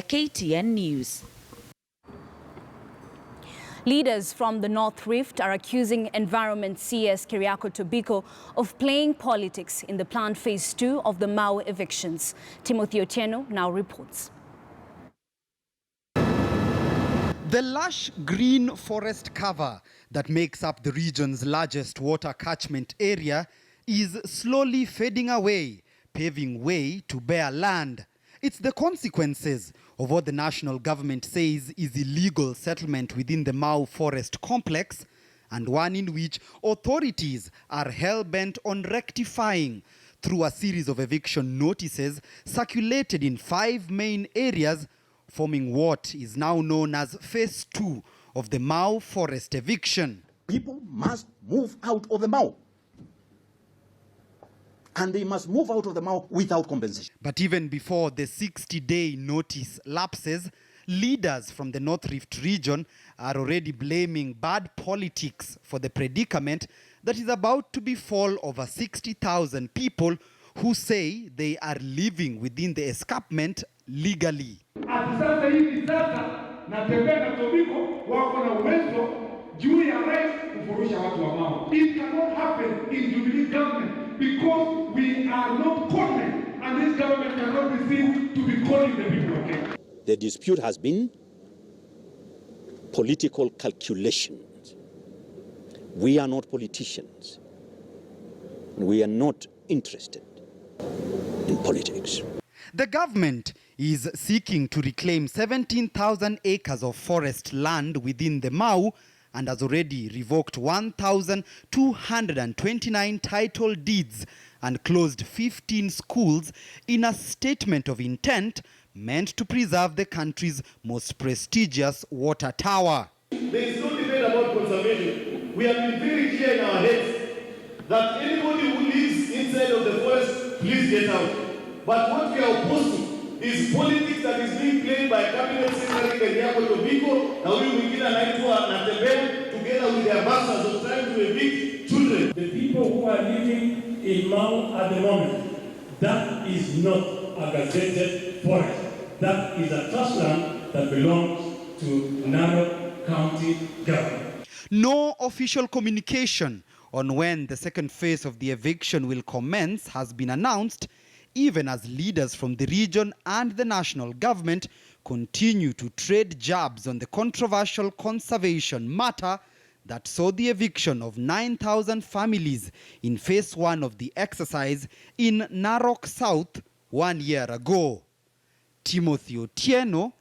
KTN News. Leaders from the North Rift are accusing Environment CS Keriako Tobiko of playing politics in the planned Phase 2 of the Mau evictions. Timothy Otieno now reports. The lush green forest cover that makes up the region's largest water catchment area is slowly fading away, paving way to bare land. It's the consequences of what the national government says is illegal settlement within the Mau Forest complex, and one in which authorities are hell-bent on rectifying through a series of eviction notices circulated in 5 main areas, forming what is now known as Phase 2 of the Mau Forest Eviction. People must move out of the Mau. And they must move out of the Mau without compensation. But even before the 60-day notice lapses, leaders from the North Rift region are already blaming bad politics for the predicament that is about to befall over 60,000 people who say they are living within the escarpment legally. Sasa hivi sasa natembea na Tobiko wako na uwezo juu ya rais kufurusha watu wa Mau. It cannot happen in Jubilee government because we are not calling, and this government cannot be seen to be calling the people again. The dispute has been political calculations. We are not politicians. We are not interested in politics. The government is seeking to reclaim 17,000 acres of forest land within the Mau and has already revoked 1,229 title deeds and closed 15 schools in a statement of intent meant to preserve the country's most prestigious water tower. There is no debate about conservation. We have been very clear in our heads that anybody who lives inside of the forest, please get out. But what we are opposed to is politics that is being played by Cabinet Secretary Keriako Tobiko na huyu mwingine anaitwa Natembea together with their masters of trying to evict children. The people who are living in Mau at the moment, that is not a gazetted forest. That is a trust land that belongs to Narok County government. No official communication on when the second phase of the eviction will commence has been announced, even as leaders from the region and the national government continue to trade jabs on the controversial conservation matter that saw the eviction of 9,000 families in Phase 1 of the exercise in Narok South 1 year ago. Timothy Otieno,